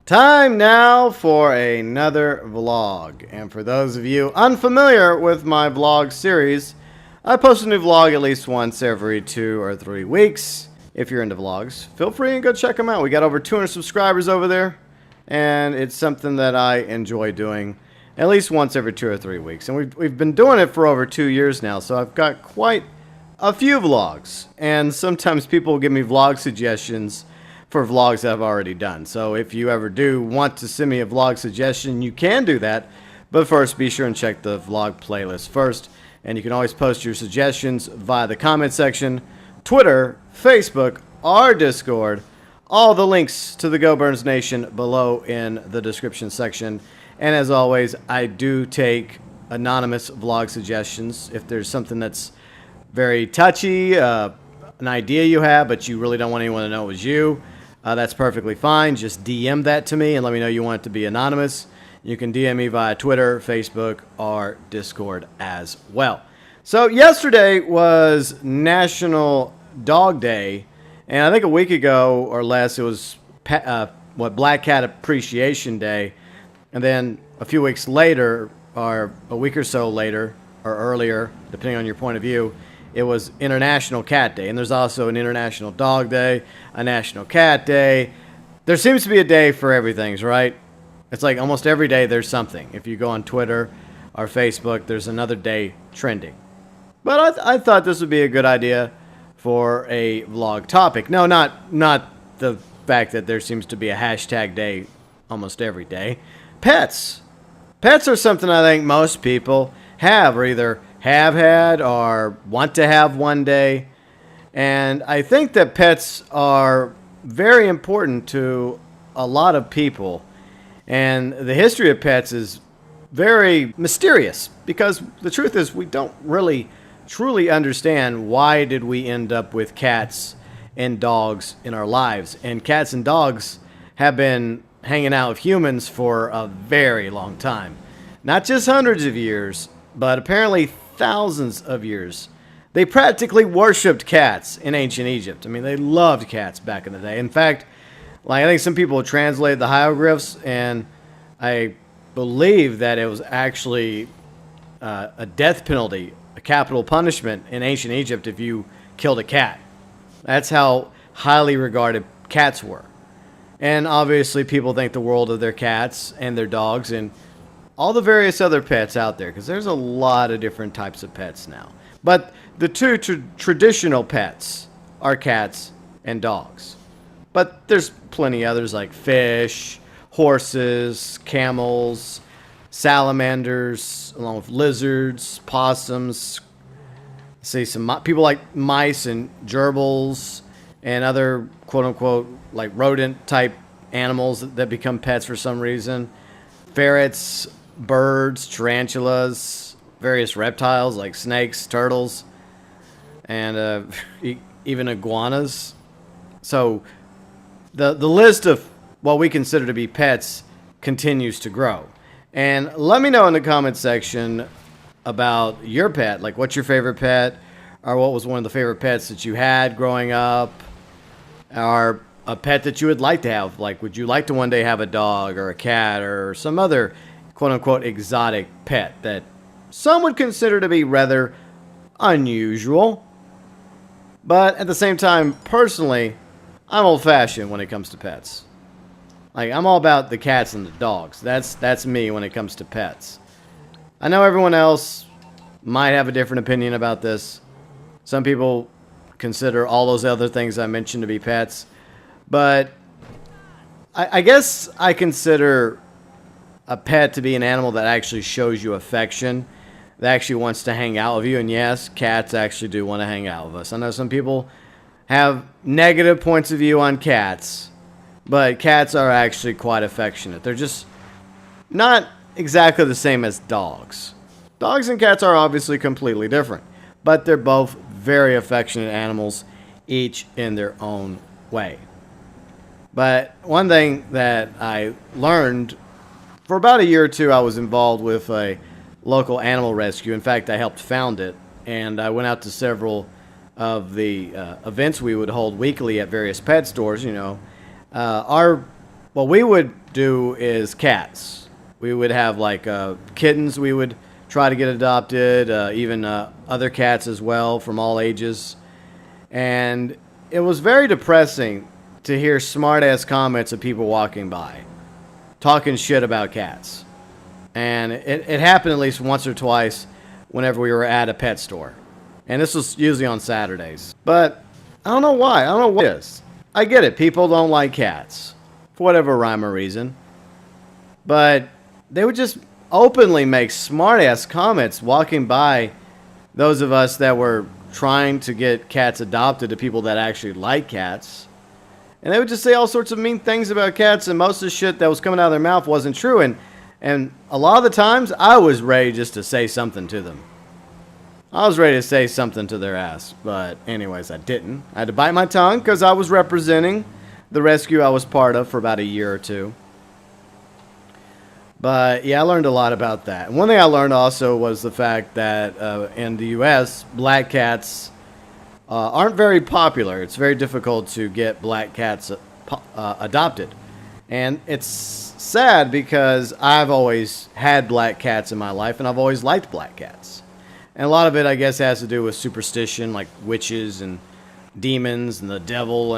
Time now for another vlog. And for those of you unfamiliar with my vlog series, I post a new vlog at least once every 2 or 3 weeks. If you're into vlogs, feel free and go check them out. We got over 200 subscribers over there, and it's something that I enjoy doing at least once every 2 or 3 weeks. And we've been doing it for over 2 years now, so I've got quite a few vlogs. And sometimes people give me vlog suggestions for vlogs that I've already done. So if you ever do want to send me a vlog suggestion, you can do that. But first, be sure and check the vlog playlist first. And you can always post your suggestions via the comment section, Twitter, Facebook, or Discord. All the links to the Go Burns Nation below in the description section. And as always, I do take anonymous vlog suggestions. If there's something that's very touchy, an idea you have, but you really don't want anyone to know it was you, that's perfectly fine. Just DM that to me and let me know you want it to be anonymous. You can DM me via Twitter, Facebook, or Discord as well. So yesterday was National Dog Day, and I think a week ago or less it was Black Cat Appreciation Day, and then a few weeks later, or a week or so later, or earlier, depending on your point of view, it was International Cat Day. And there's also an International Dog Day, a National Cat Day. There seems to be a day for everything, right? It's like almost every day there's something. If you go on Twitter or Facebook, there's another day trending. But I thought this would be a good idea for a vlog topic. No, not the fact that there seems to be a hashtag day almost every day. Pets. Pets are something I think most people have, or either have had or want to have one day. And I think that pets are very important to a lot of people. And the history of pets is very mysterious, because the truth is we don't really truly understand why did we end up with cats and dogs in our lives. And cats and dogs have been hanging out with humans for a very long time. Not just hundreds of years, but apparently thousands of years. They practically worshipped cats in ancient Egypt. I mean, they loved cats back in the day. In fact, like I think some people translated the hieroglyphs, and I believe that it was actually a death penalty, a capital punishment in ancient Egypt if you killed a cat. That's how highly regarded cats were. And obviously people think the world of their cats and their dogs and all the various other pets out there, because there's a lot of different types of pets now. But the two traditional pets are cats and dogs. But there's plenty others like fish, horses, camels, salamanders, along with lizards, possums. See, some people like mice and gerbils and other quote-unquote like rodent type animals that become pets for some reason. Ferrets, birds, tarantulas, various reptiles like snakes, turtles, and even iguanas. So the list of what we consider to be pets continues to grow. And let me know in the comment section about your pet. Like, what's your favorite pet? Or what was one of the favorite pets that you had growing up? Or a pet that you would like to have. Like, would you like to one day have a dog or a cat or some other quote-unquote exotic pet that some would consider to be rather unusual? But at the same time, personally, I'm old-fashioned when it comes to pets. Like, I'm all about the cats and the dogs. That's me when it comes to pets. I know everyone else might have a different opinion about this. Some people consider all those other things I mentioned to be pets. But I guess I consider a pet to be an animal that actually shows you affection, that actually wants to hang out with you. And yes, cats actually do want to hang out with us. I know some people have negative points of view on cats, but cats are actually quite affectionate. They're just not exactly the same as dogs. Dogs and cats are obviously completely different, but they're both very affectionate animals, each in their own way. But one thing that I learned, for about a year or two, I was involved with a local animal rescue. In fact, I helped found it, and I went out to several of the events we would hold weekly at various pet stores. You know, we would do is cats. We would have like kittens we would try to get adopted, even other cats as well from all ages. And it was very depressing to hear smart-ass comments of people walking by talking shit about cats. And it happened at least once or twice whenever we were at a pet store. And this was usually on Saturdays. But I don't know why. I don't know what it is. I get it. People don't like cats for whatever rhyme or reason. But they would just openly make smart-ass comments walking by those of us that were trying to get cats adopted to people that actually like cats. And they would just say all sorts of mean things about cats, and most of the shit that was coming out of their mouth wasn't true. And a lot of the times, I was ready just to say something to them. I was ready to say something to their ass. But anyways, I didn't. I had to bite my tongue because I was representing the rescue I was part of for about a year or two. But yeah, I learned a lot about that. And one thing I learned also was the fact that in the U.S., black cats aren't very popular. It's very difficult to get black cats adopted. And it's sad because I've always had black cats in my life, and I've always liked black cats. And a lot of it, I guess, has to do with superstition, like witches and demons and the devil,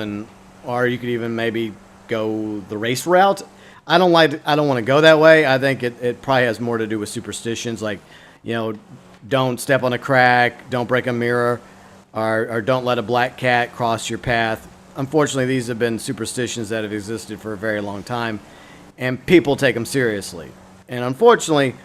or you could even maybe go the race route. I don't want to go that way. I think it probably has more to do with superstitions, like, don't step on a crack, don't break a mirror, or don't let a black cat cross your path. Unfortunately, these have been superstitions that have existed for a very long time, and people take them seriously. And unfortunately,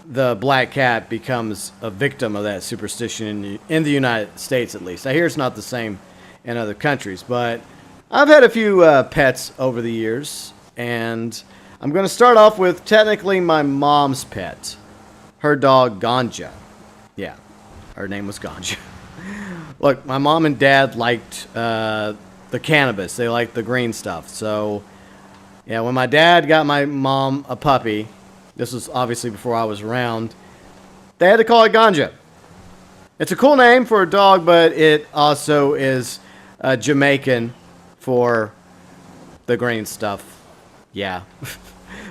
the black cat becomes a victim of that superstition in the United States, at least. I hear it's not the same in other countries, but I've had a few pets over the years, and I'm going to start off with technically my mom's pet, her dog Ganja. Yeah, her name was Ganja. Look, my mom and dad liked the cannabis. They liked the green stuff. So, yeah, when my dad got my mom a puppy, this was obviously before I was around, they had to call it Ganja. It's a cool name for a dog, but it also is Jamaican for the green stuff. Yeah.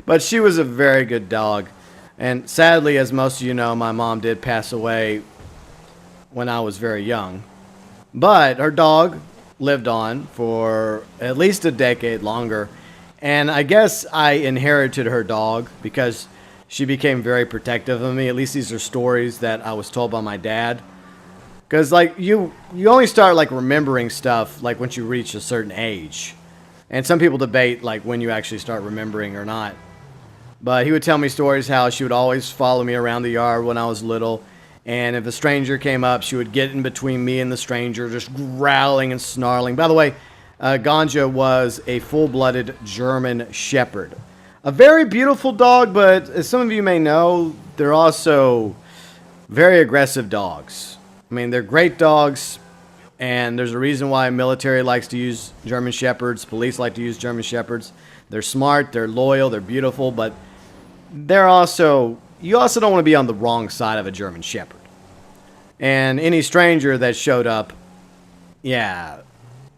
But she was a very good dog. And sadly, as most of you know, my mom did pass away when I was very young. But her dog lived on for at least a decade longer. And I guess I inherited her dog because she became very protective of me. At least these are stories that I was told by my dad. Because, like, you only start, like, remembering stuff, like, once you reach a certain age. And some people debate, like, when you actually start remembering or not. But he would tell me stories how she would always follow me around the yard when I was little. And if a stranger came up, she would get in between me and the stranger, just growling and snarling. By the way, Ganja was a full-blooded German Shepherd. A very beautiful dog, but as some of you may know, they're also very aggressive dogs. I mean, they're great dogs, and there's a reason why military likes to use German Shepherds, police like to use German Shepherds. They're smart, they're loyal, they're beautiful, but you also don't want to be on the wrong side of a German Shepherd. And any stranger that showed up, yeah,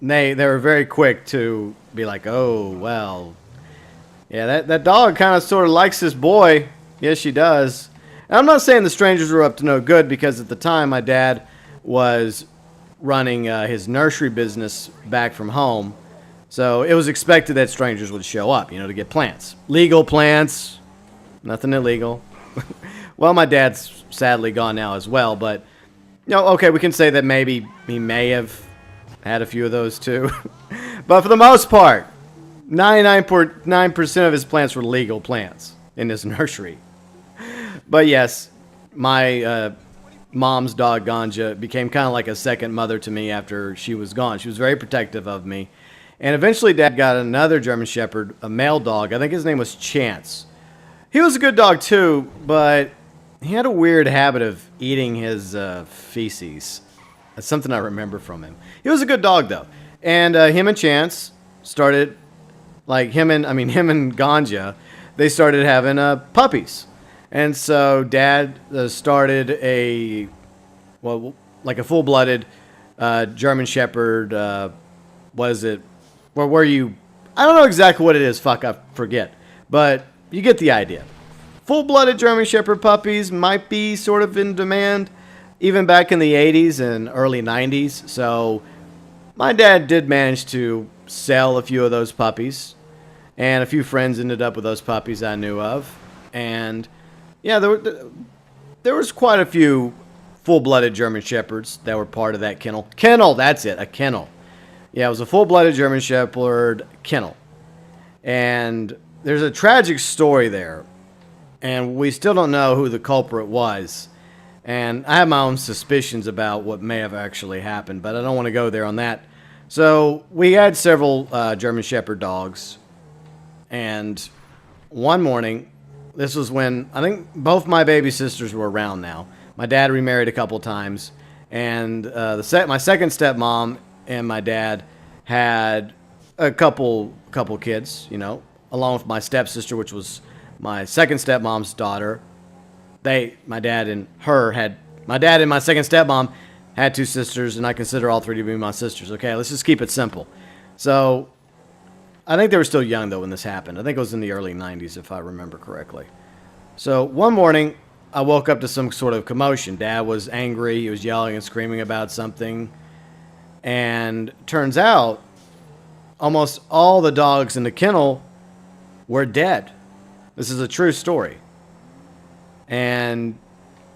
they were very quick to be like, oh, well, yeah, that dog kind of sort of likes this boy. Yes, she does. And I'm not saying the strangers were up to no good, because at the time my dad was running his nursery business back from home. So it was expected that strangers would show up, to get plants. Legal plants, nothing illegal. Well, my dad's sadly gone now as well, but, okay, we can say that maybe he may have had a few of those too. But for the most part, 99.9% of his plants were legal plants in his nursery. But yes, my mom's dog Ganja became kind of like a second mother to me after she was gone. She was very protective of me. And eventually Dad got another German Shepherd, a male dog. I think his name was Chance. He was a good dog too, but he had a weird habit of eating his feces. That's something I remember from him. He was a good dog though. And him and Chance started, him and Ganja, they started having puppies. And so Dad started a full-blooded German Shepherd. What is it? I don't know exactly what it is. Fuck, I forget. But you get the idea. Full-blooded German Shepherd puppies might be sort of in demand, even back in the 80s and early 90s. So my dad did manage to sell a few of those puppies, and a few friends ended up with those puppies I knew of. And yeah, there was quite a few full-blooded German Shepherds that were part of that kennel. Kennel, that's it, a kennel. Yeah, it was a full-blooded German Shepherd kennel. And there's a tragic story there, and we still don't know who the culprit was. And I have my own suspicions about what may have actually happened, but I don't want to go there on that. So we had several German Shepherd dogs, and one morning, this was when I think both my baby sisters were around now. My dad remarried a couple times, and my second stepmom and my dad had a couple kids, you know, along with my stepsister, which was my second stepmom's daughter. My dad and my second stepmom had two sisters, and I consider all three to be my sisters. Okay, let's just keep it simple. So I think they were still young, though, when this happened. I think it was in the early 90s, if I remember correctly. So one morning, I woke up to some sort of commotion. Dad was angry. He was yelling and screaming about something. And turns out, almost all the dogs in the kennel were dead. This is a true story. And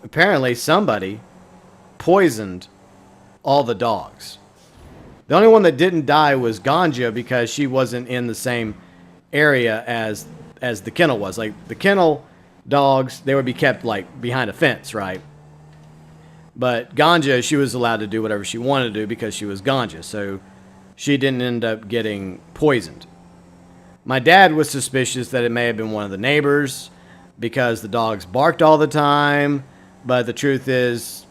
apparently somebody poisoned all the dogs. The only one that didn't die was Ganja, because she wasn't in the same area as the kennel was. Like, the kennel dogs, they would be kept like behind a fence, right? But Ganja, she was allowed to do whatever she wanted to do because she was Ganja, so she didn't end up getting poisoned. My dad was suspicious that it may have been one of the neighbors because the dogs barked all the time, but the truth is,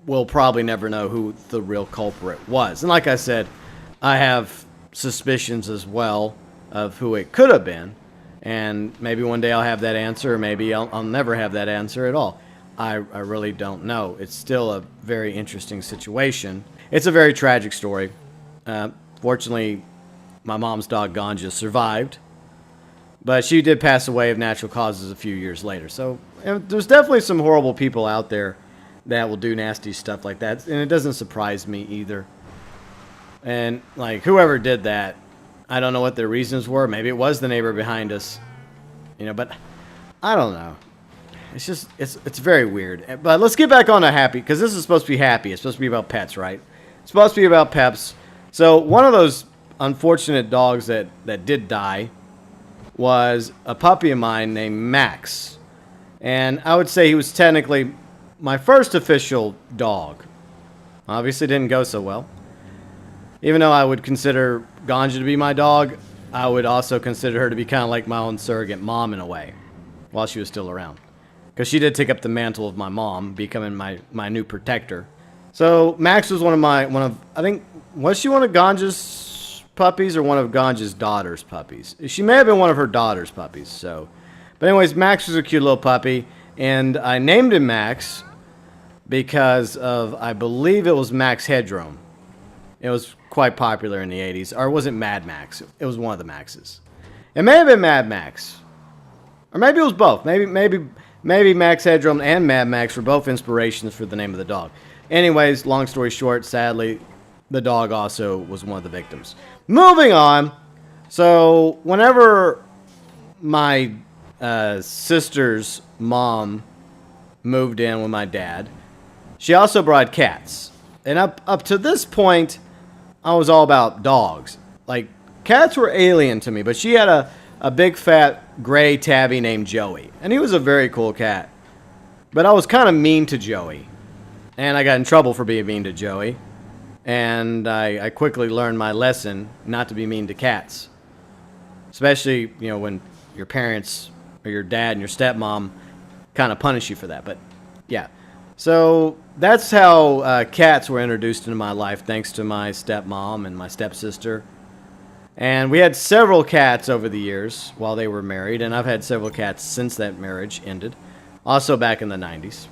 we'll probably never know who the real culprit was. And like I said, I have suspicions as well of who it could have been, and maybe one day I'll have that answer, or maybe I'll never have that answer at all. I really don't know. It's still a very interesting situation. It's a very tragic story. Fortunately, my mom's dog Ganja survived, but she did pass away of natural causes a few years later. So there's definitely some horrible people out there that will do nasty stuff like that, and it doesn't surprise me either. And like, whoever did that, I don't know what their reasons were. Maybe it was the neighbor behind us, you know, but I don't know. It's just, it's very weird. But let's get back on to happy, because this is supposed to be happy. It's supposed to be about pets, right? It's supposed to be about pets. So one of those unfortunate dogs that did die was a puppy of mine named Max. And I would say he was technically my first official dog. Obviously didn't go so well. Even though I would consider Ganja to be my dog, I would also consider her to be kind of like my own surrogate mom in a way, while she was still around. Because she did take up the mantle of my mom, becoming my new protector. So Max was I think, was she one of Ganja's puppies or one of Ganja's daughter's puppies? She may have been one of her daughter's puppies, so. But anyways, Max was a cute little puppy, and I named him Max because of, I believe it was Max Headroom. It was quite popular in the 80s. Or was it Mad Max? It was one of the Maxes. It may have been Mad Max. Or maybe it was both. Maybe Max Headroom and Mad Max were both inspirations for the name of the dog. Anyways, long story short, sadly, the dog also was one of the victims. Moving on. So, whenever my sister's mom moved in with my dad, she also brought cats. And up to this point, I was all about dogs. Like, cats were alien to me, but she had a big fat gray tabby named Joey. And he was a very cool cat. But I was kind of mean to Joey. And I got in trouble for being mean to Joey. And I quickly learned my lesson not to be mean to cats. Especially, you know, when your parents or your dad and your stepmom kind of punish you for that. But, yeah. So that's how cats were introduced into my life, thanks to my stepmom and my stepsister. And we had several cats over the years while they were married, and I've had several cats since that marriage ended, also back in the 90s.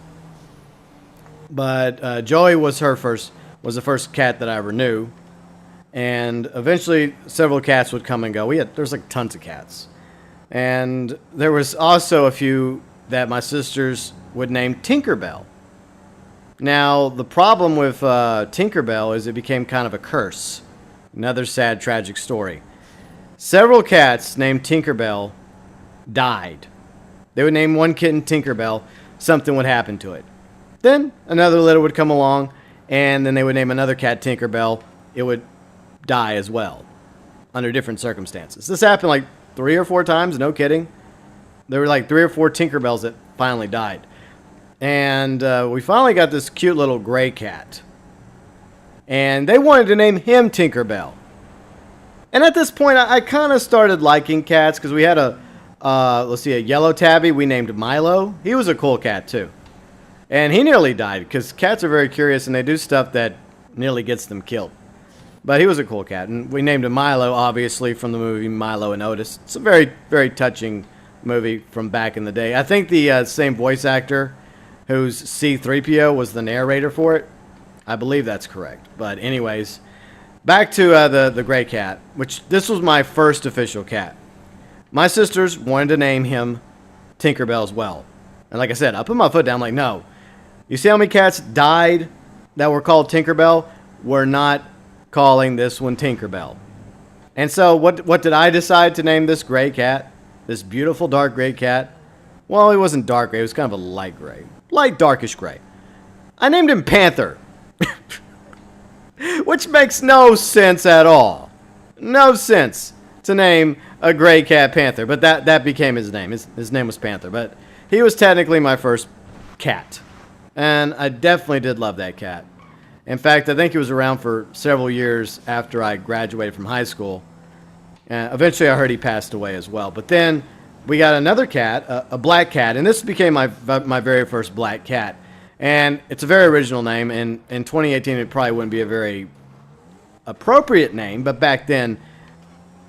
But Joey was the first cat that I ever knew, and eventually several cats would come and go. There's like tons of cats. And there was also a few that my sisters would name Tinkerbell. Now, the problem with Tinkerbell is it became kind of a curse. Another sad, tragic story. Several cats named Tinkerbell died. They would name one kitten Tinkerbell, something would happen to it. Then another litter would come along, and then they would name another cat Tinkerbell. It would die as well, under different circumstances. This happened like 3 or 4 times, no kidding. There were like 3 or 4 Tinkerbells that finally died. And we finally got this cute little gray cat. And they wanted to name him Tinkerbell. And at this point, I kind of started liking cats because we had a yellow tabby we named Milo. He was a cool cat too. And he nearly died because cats are very curious and they do stuff that nearly gets them killed. But he was a cool cat. And we named him Milo, obviously, from the movie Milo and Otis. It's a very, very touching movie from back in the day. I think the same voice actor whose C-3PO was the narrator for it. I believe that's correct. But anyways, back to the gray cat, which this was my first official cat. My sisters wanted to name him Tinkerbell as well. And like I said, I put my foot down like, no. You see how many cats died that were called Tinkerbell? We're not calling this one Tinkerbell. And so what did I decide to name this gray cat? This beautiful dark gray cat? Well, he wasn't dark gray. It was kind of a light gray. Light darkish gray. I named him Panther. Which makes no sense at all. No sense to name a gray cat Panther. But that became his name. His name was Panther. But he was technically my first cat. And I definitely did love that cat. In fact, I think he was around for several years after I graduated from high school. Eventually, I heard he passed away as well. But then we got another cat, a black cat. And this became my very first black cat. And it's a very original name. And in 2018, it probably wouldn't be a very appropriate name. But back then,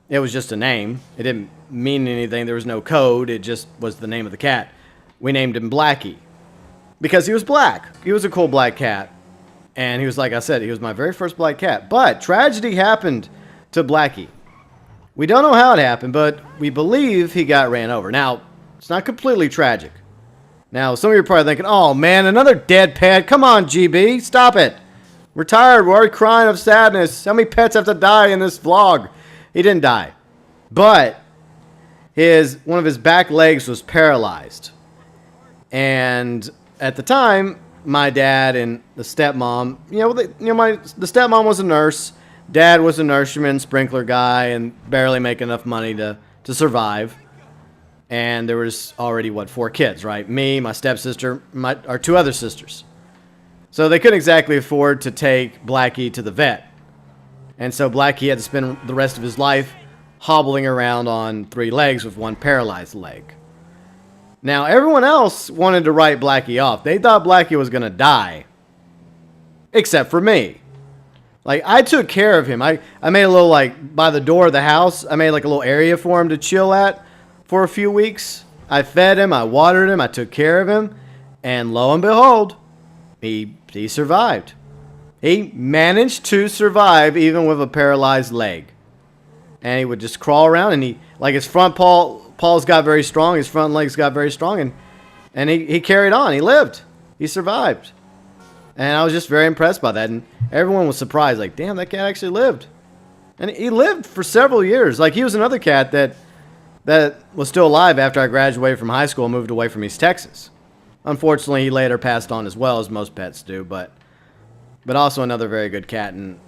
it was just a name. It didn't mean anything. There was no code. It just was the name of the cat. We named him Blackie because he was black. He was a cool black cat. And he was, like I said, he was my very first black cat. But tragedy happened to Blackie. We don't know how it happened, but we believe he got ran over. Now, it's not completely tragic. Now, some of you are probably thinking, oh, man, another dead pet. Come on, GB, stop it. We're tired. We're already crying of sadness. How many pets have to die in this vlog? He didn't die. But one of his back legs was paralyzed. And at the time, my dad and the stepmom, the stepmom was a nurse. Dad was a nurseryman, sprinkler guy, and barely make enough money to survive. And there was already, 4 kids, right? Me, my stepsister, our 2 other sisters. So they couldn't exactly afford to take Blackie to the vet. And so Blackie had to spend the rest of his life hobbling around on 3 legs with 1 paralyzed leg. Now, everyone else wanted to write Blackie off. They thought Blackie was going to die. Except for me. Like, I took care of him. I made a little, by the door of the house, I made, a little area for him to chill at for a few weeks. I fed him. I watered him. I took care of him. And lo and behold, he survived. He managed to survive even with a paralyzed leg. And he would just crawl around, and his front paws got very strong, his front legs got very strong, and he carried on. He lived. He survived. And I was just very impressed by that, and everyone was surprised, like, damn, that cat actually lived. And he lived for several years. Like, he was another cat that was still alive after I graduated from high school and moved away from East Texas. Unfortunately, he later passed on as well, as most pets do, but also another very good cat, and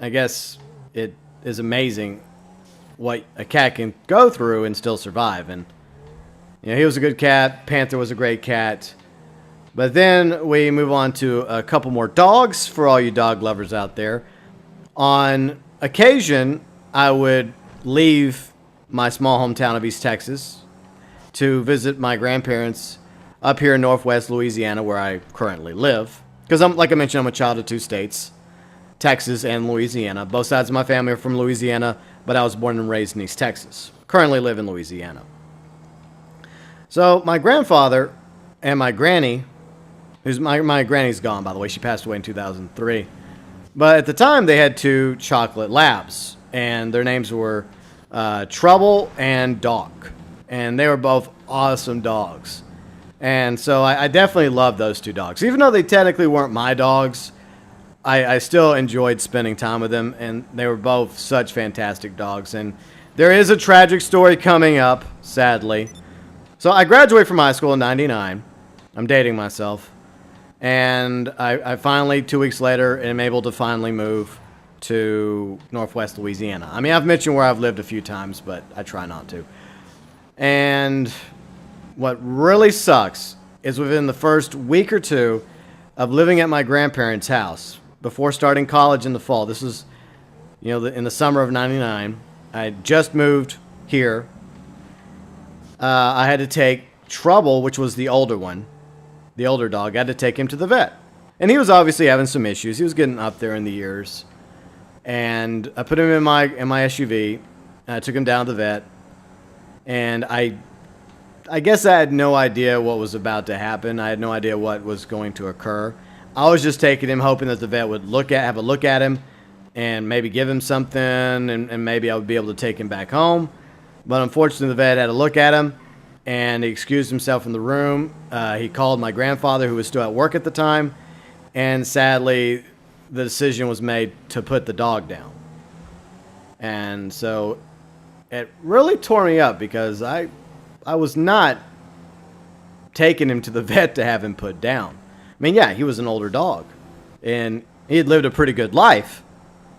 I guess it is amazing what a cat can go through and still survive. And he was a good cat. Panther was a great cat. But then we move on to a couple more dogs for all you dog lovers out there. On occasion, I would leave my small hometown of East Texas to visit my grandparents up here in Northwest Louisiana, where I currently live. Because, like I mentioned, I'm a child of 2 states, Texas and Louisiana. Both sides of my family are from Louisiana, but I was born and raised in East Texas. Currently live in Louisiana. So my grandfather and my granny, my granny's gone, by the way. She passed away in 2003. But at the time, they had 2 chocolate labs, and their names were Trouble and Doc. And they were both awesome dogs. And so I definitely loved those two dogs. Even though they technically weren't my dogs, I still enjoyed spending time with them. And they were both such fantastic dogs. And there is a tragic story coming up, sadly. So I graduated from high school in 99. I'm dating myself. And I finally, 2 weeks later, am able to finally move to Northwest Louisiana. I mean, I've mentioned where I've lived a few times, but I try not to. And what really sucks is within the first week or two of living at my grandparents' house, before starting college in the fall, this is, in the summer of 99, I had just moved here. I had to take Trouble, which was the older one, the older dog. I had to take him to the vet. And he was obviously having some issues. He was getting up there in the years. And I put him in my SUV. And I took him down to the vet. And I guess I had no idea what was about to happen. I had no idea what was going to occur. I was just taking him, hoping that the vet would have a look at him and maybe give him something, and maybe I would be able to take him back home. But unfortunately, the vet had a look at him, and he excused himself from the room. He called my grandfather, who was still at work at the time, and sadly, the decision was made to put the dog down. And so it really tore me up because I was not taking him to the vet to have him put down. I mean, yeah, he was an older dog, and he had lived a pretty good life,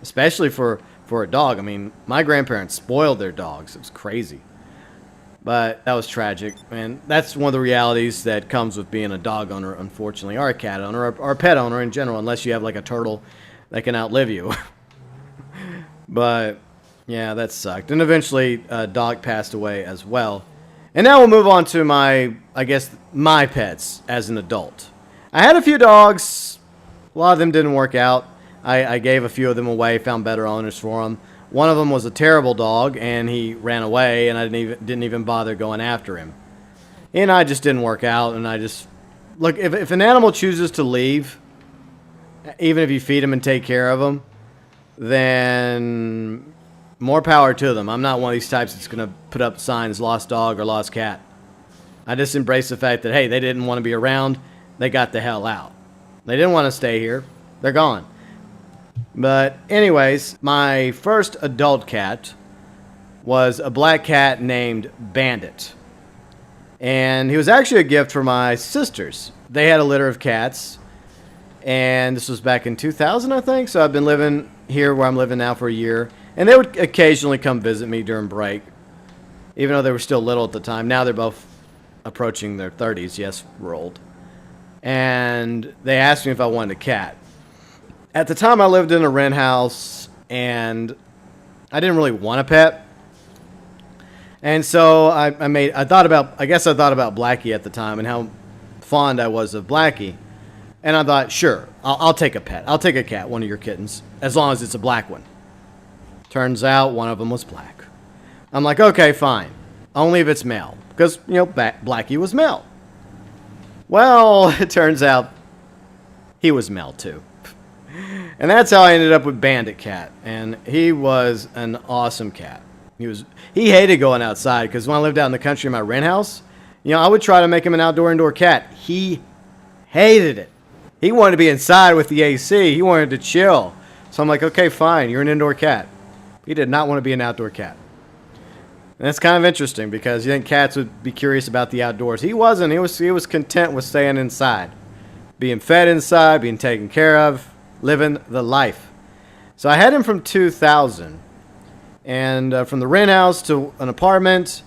especially for a dog. I mean, my grandparents spoiled their dogs. It was crazy. But that was tragic, and that's one of the realities that comes with being a dog owner, unfortunately, or a cat owner, or a pet owner in general, unless you have like a turtle that can outlive you. But yeah, that sucked. And eventually, dog passed away as well. And now we'll move on to my pets as an adult. I had a few dogs. A lot of them didn't work out. I gave a few of them away, found better owners for them. One of them was a terrible dog, and he ran away, and I didn't even bother going after him. And I just didn't work out, and I just... Look, if an animal chooses to leave, even if you feed them and take care of them, then more power to them. I'm not one of these types that's going to put up signs, lost dog or lost cat. I just embrace the fact that, hey, they didn't want to be around. They got the hell out. They didn't want to stay here. They're gone. But anyways, my first adult cat was a black cat named Bandit. And he was actually a gift for my sisters. They had a litter of cats. And this was back in 2000, I think. So I've been living here where I'm living now for a year. And they would occasionally come visit me during break. Even though they were still little at the time. Now they're both approaching their 30s. Yes, we're old. And they asked me if I wanted a cat. At the time, I lived in a rent house, and I didn't really want a pet. And so I thought about Blackie at the time and how fond I was of Blackie. And I thought, sure, I'll take a pet. I'll take a cat, one of your kittens, as long as it's a black one. Turns out one of them was black. I'm like, okay, fine. Only if it's male. Because, Blackie was male. Well, it turns out he was male too. And that's how I ended up with Bandit Cat. And he was an awesome cat. He hated going outside because when I lived out in the country in my rent house, I would try to make him an indoor cat. He hated it. He wanted to be inside with the AC. He wanted to chill. So I'm like, okay, fine, you're an indoor cat. He did not want to be an outdoor cat. And that's kind of interesting because you think cats would be curious about the outdoors. He wasn't. He was content with staying inside. Being fed inside, being taken care of, living the life. So I had him from 2000. And from the rent house to an apartment.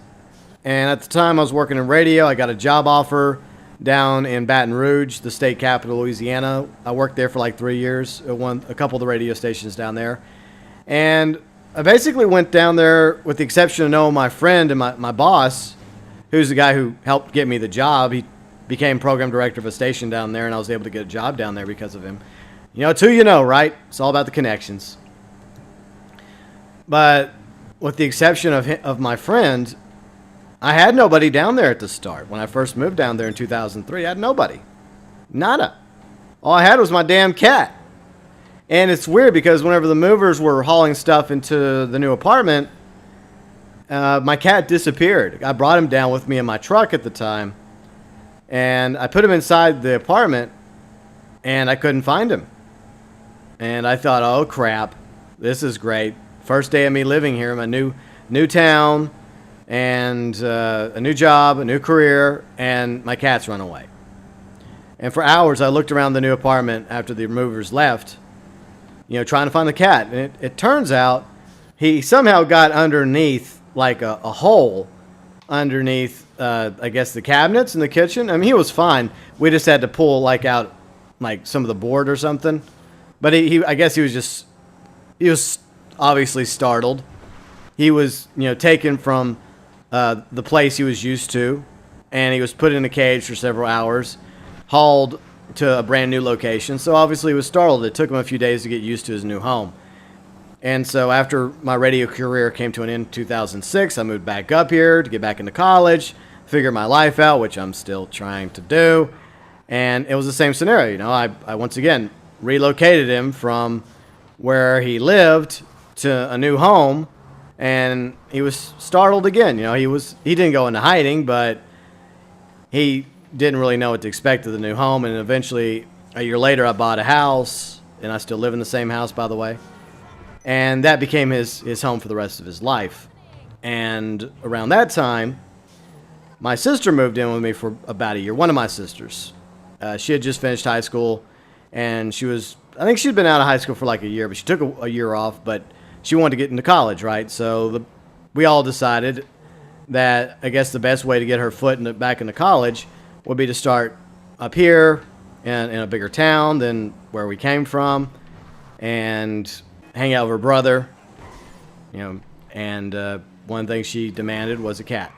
And at the time I was working in radio. I got a job offer down in Baton Rouge, the state capital of Louisiana. I worked there for like 3 years at a couple of the radio stations down there. And I basically went down there with the exception of knowing my friend and my boss, who's the guy who helped get me the job. He became program director of a station down there, and I was able to get a job down there because of him. It's who you know, right? It's all about the connections. But with the exception of my friend, I had nobody down there at the start. When I first moved down there in 2003, I had nobody. Nada. All I had was my damn cat. And it's weird because whenever the movers were hauling stuff into the new apartment, My cat disappeared. I brought him down with me in my truck at the time, and I put him inside the apartment, and I couldn't find him. And I thought, oh crap, this is great. First day of me living here, my new town, and a new job, a new career, and my cat's run away. And for hours, I looked around the new apartment after the movers left, trying to find the cat. And it turns out he somehow got underneath, like a hole underneath, I guess, the cabinets in the kitchen. I mean, he was fine. We just had to pull, out, some of the board or something. But I guess he was obviously startled. He was, taken from the place he was used to, and he was put in a cage for several hours, hauled to a brand new location. So obviously he was startled. It took him a few days to get used to his new home. And so after my radio career came to an end in 2006, I moved back up here to get back into college, figure my life out, which I'm still trying to do. And it was the same scenario. I once again relocated him from where he lived to a new home, and he was startled again. He didn't go into hiding, but he didn't really know what to expect of the new home. And eventually, a year later, I bought a house, and I still live in the same house, by the way. And that became his home for the rest of his life. And around that time, my sister moved in with me for about a year. One of my sisters. She had just finished high school, and I think she'd been out of high school for like a year, but she took a year off, but she wanted to get into college, right? So we all decided that I guess the best way to get her foot back into college would be to start up here in a bigger town than where we came from, and hang out with her brother, and one thing she demanded was a cat.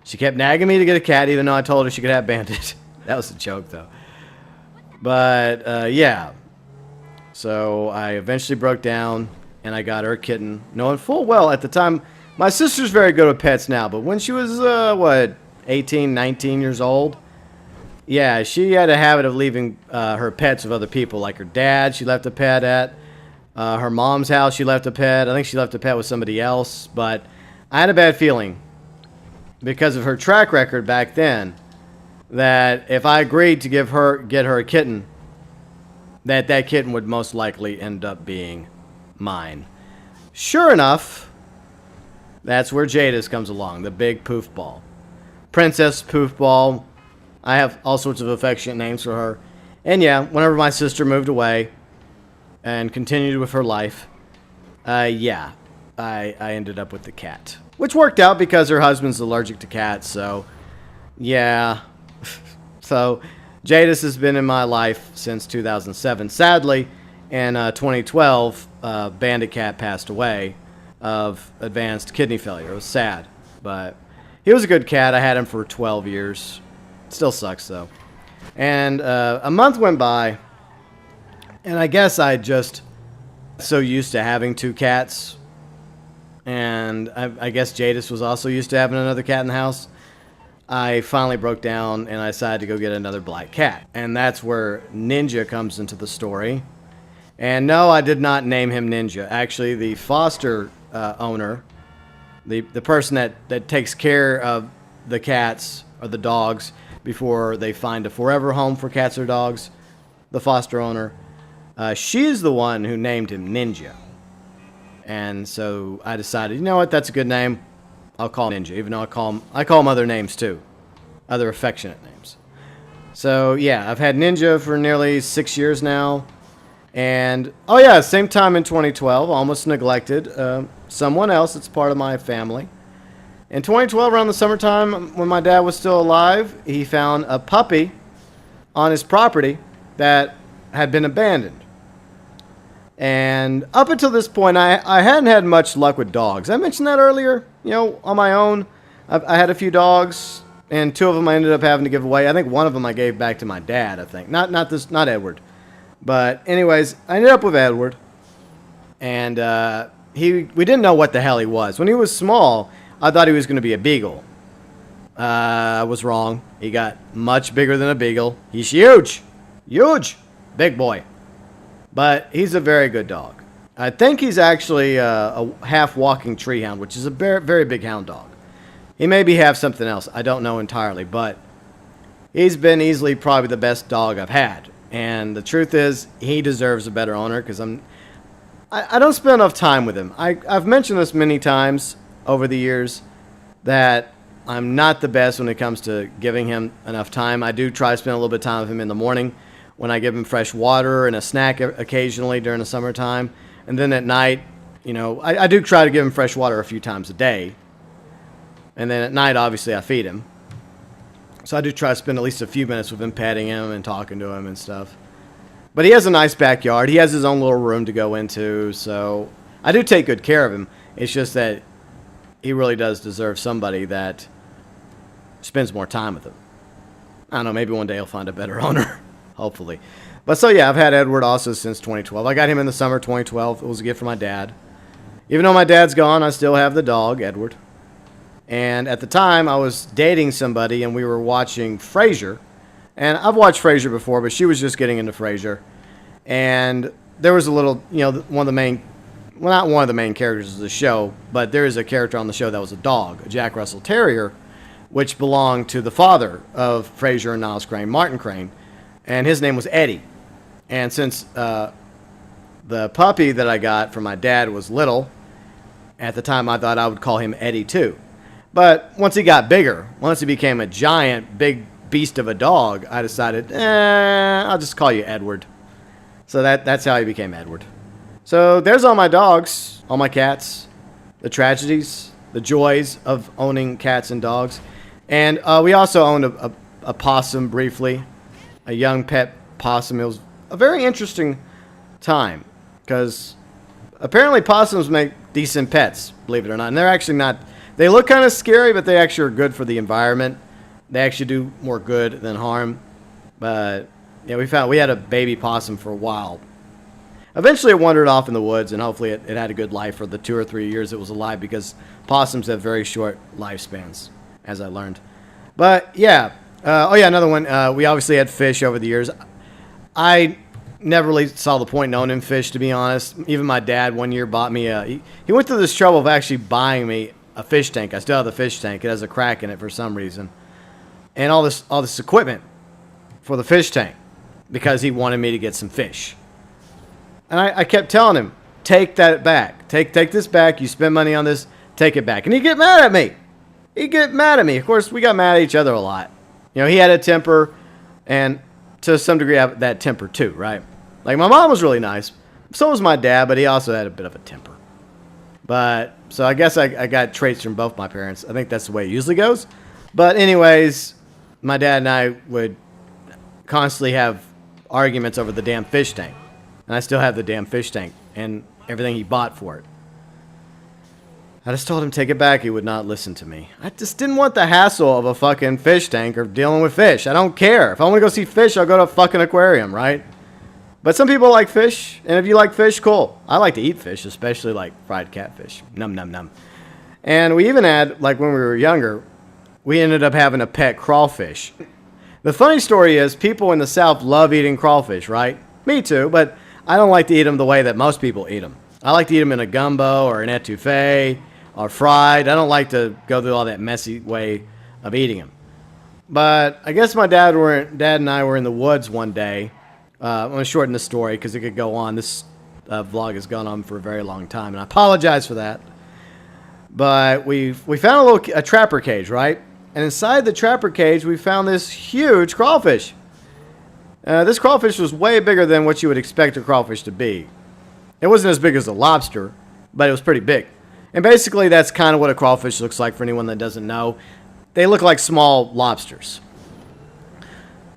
She kept nagging me to get a cat, even though I told her she could have Bandit. That was a joke, though. But, yeah. So I eventually broke down, and I got her a kitten, knowing full well at the time, my sister's very good with pets now, but when she was, 18, 19 years old, yeah, she had a habit of leaving her pets with other people, like her dad, she left a pet at. Her mom's house, she left a pet. I think she left a pet with somebody else, but I had a bad feeling because of her track record back then that if I agreed to get her a kitten, that kitten would most likely end up being mine. Sure enough, that's where Jadis comes along, the big poofball. Princess Poofball. I have all sorts of affectionate names for her. And yeah, whenever my sister moved away and continued with her life, I ended up with the cat. Which worked out because her husband's allergic to cats, so yeah. So Jadis has been in my life since 2007. Sadly, in 2012, Bandit Cat passed away of advanced kidney failure. It was sad, but he was a good cat. I had him for 12 years. Still sucks, though. And a month went by, and I guess I just so used to having two cats, and I guess Jadis was also used to having another cat in the house. I finally broke down, and I decided to go get another black cat. And that's where Ninja comes into the story. And no, I did not name him Ninja. Actually, the foster owner, the person that takes care of the cats or the dogs before they find a forever home for cats or dogs, the foster owner, she's the one who named him Ninja. And so I decided, you know what, that's a good name. I'll call him Ninja, even though I call him other names too, other affectionate names. So yeah, I've had Ninja for nearly 6 years now. And, oh yeah, same time in 2012, almost neglected someone else that's part of my family. In 2012, around the summertime, when my dad was still alive, he found a puppy on his property that had been abandoned. And up until this point, I hadn't had much luck with dogs. I mentioned that earlier, on my own. I had a few dogs, and 2 of them I ended up having to give away. I think 1 of them I gave back to my dad, I think. Not Edward. But anyways, I ended up with Edward, and we didn't know what the hell he was. When he was small, I thought he was going to be a beagle. I was wrong. He got much bigger than a beagle. He's huge. Huge. Big boy. But he's a very good dog. I think he's actually a half walking treehound, which is a very, very big hound dog. He maybe have something else. I don't know entirely, but he's been easily probably the best dog I've had. And the truth is, he deserves a better owner because I don't spend enough time with him. I've mentioned this many times over the years that I'm not the best when it comes to giving him enough time. I do try to spend a little bit of time with him in the morning when I give him fresh water and a snack occasionally during the summertime. And then at night, I do try to give him fresh water a few times a day. And then at night, obviously, I feed him. So I do try to spend at least a few minutes with him, petting him and talking to him and stuff. But he has a nice backyard. He has his own little room to go into. So I do take good care of him. It's just that he really does deserve somebody that spends more time with him. I don't know, maybe one day he'll find a better owner, hopefully. But so yeah, I've had Edward also since 2012. I got him in the summer 2012. It was a gift from my dad. Even though my dad's gone, I still have the dog, Edward. And at the time, I was dating somebody and we were watching Frasier. And I've watched Frasier before, but she was just getting into Frasier. And there was a little, one of the main, well, not one of the main characters of the show, but there is a character on the show that was a dog, a Jack Russell Terrier, which belonged to the father of Frasier and Niles Crane, Martin Crane. And his name was Eddie. And since the puppy that I got from my dad was little, at the time I thought I would call him Eddie too. But once he got bigger, once he became a giant, big beast of a dog, I decided, I'll just call you Edward. So that's how he became Edward. So there's all my dogs, all my cats, the tragedies, the joys of owning cats and dogs. And we also owned a possum briefly, a young pet possum. It was a very interesting time because apparently possums make decent pets, believe it or not. And they're actually not, they look kind of scary, but they actually are good for the environment. They actually do more good than harm. But yeah, we had a baby possum for a while. Eventually it wandered off in the woods, and hopefully it had a good life for the 2 or 3 years it was alive, because possums have very short lifespans, as I learned. But yeah, another one. We obviously had fish over the years. I never really saw the point in owning fish, to be honest. Even my dad one year bought me he went through this trouble of actually buying me a fish tank. I still have the fish tank. It has a crack in it for some reason. And all this equipment for the fish tank because he wanted me to get some fish. And I kept telling him, take that back. Take this back. You spend money on this. Take it back. And he'd get mad at me. He'd get mad at me. Of course, we got mad at each other a lot. He had a temper, and to some degree, I have that temper too, right? Like, my mom was really nice. So was my dad, but he also had a bit of a temper. But, so I guess I got traits from both my parents. I think that's the way it usually goes. But anyways, my dad and I would constantly have arguments over the damn fish tank. And I still have the damn fish tank and everything he bought for it. I just told him to take it back. He would not listen to me. I just didn't want the hassle of a fucking fish tank or dealing with fish. I don't care. If I want to go see fish, I'll go to a fucking aquarium, right? But some people like fish, and if you like fish, cool. I like to eat fish, especially like fried catfish. Num, num, num. And we even had, like when we were younger, we ended up having a pet crawfish. The funny story is, people in the South love eating crawfish, right? Me too, but I don't like to eat them the way that most people eat them. I like to eat them in a gumbo or an etouffee or fried. I don't like to go through all that messy way of eating them. But I guess my dad and I were in the woods one day. I'm going to shorten the story because it could go on. This vlog has gone on for a very long time, and I apologize for that. But we found a trapper cage, right? And inside the trapper cage, we found this huge crawfish. This crawfish was way bigger than what you would expect a crawfish to be. It wasn't as big as a lobster, but it was pretty big. And basically, that's kind of what a crawfish looks like for anyone that doesn't know. They look like small lobsters.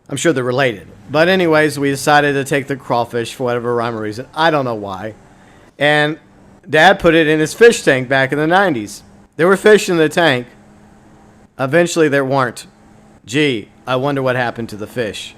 I'm sure they're related. But anyways, we decided to take the crawfish for whatever rhyme or reason. I don't know why. And Dad put it in his fish tank back in the 90s. There were fish in the tank. Eventually, there weren't. Gee, I wonder what happened to the fish.